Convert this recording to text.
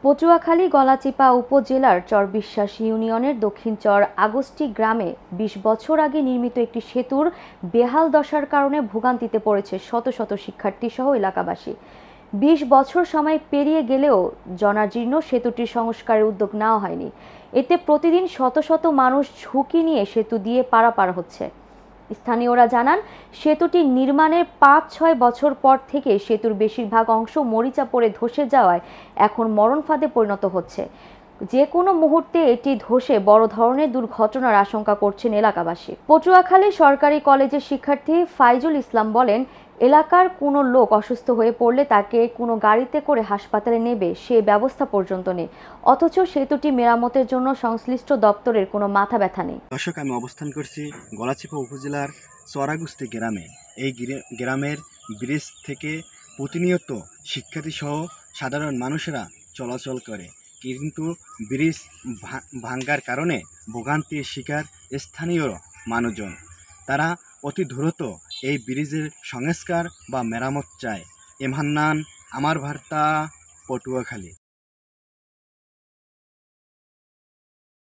পটুয়াখালী গলাচিপা উপজেলার চরবিশ্বাস ইউনিয়নের দক্ষিণ চর আগস্টি গ্রামে ২০ বছর আগে নির্মিত একটি সেতুর বেহাল দশার কারণে ভোগান্তিতে পড়েছে শত শত শিক্ষার্থী সহ এলাকাবাসী। ২০ বছর সময় পেরিয়ে গেলেও জরাজীর্ণ সেতুটির সংস্কারের উদ্যোগ নেওয়া হয়নি। এতে প্রতিদিন শত শত মানুষ ঝুঁকি নিয়ে সেতু দিয়ে পারাপার হচ্ছে। স্থানীয়রা জানান, সেতুটি নির্মাণের ৫-৬ বছর পর থেকে সেতুর বেশিরভাগ অংশ মরিচা পড়ে ধসে যাওয়ায় এখন মরণ ফাঁদে পরিণত হচ্ছে। যে কোনো মুহূর্তে এটি ধসে বড় ধরনের দুর্ঘটনার আশঙ্কা করছেন এলাকাবাসী। পটুয়াখালী সরকারি কলেজের শিক্ষার্থী ফাইজুল ইসলাম বলেন, এলাকার কোনো লোক অসুস্থ হয়ে পড়লে তাকে কোনো গাড়িতে করে হাসপাতালে নেবে সে ব্যবস্থা পর্যন্ত নেই, অথচ সেতুটি মেরামতের জন্য সংশ্লিষ্ট দপ্তরের কোনো মাথা ব্যথা নেই। দর্শক, আমি অবস্থান করছি গলাচিপা উপজেলার চরাগুস্তি গ্রামে। এই গ্রামের ব্রিজ থেকে প্রতিনিয়ত শিক্ষার্থী সহ সাধারণ মানুষেরা চলাচল করে, কিন্তু ব্রিজ ভাঙ্গার কারণে ভোগান্তির শিকার স্থানীয় মানুষজন। তারা অতি দ্রুত এই ব্রিজের সংস্কার বা মেরামত চায়। এম হান্নান, আমার বার্তা, পটুয়াখালী।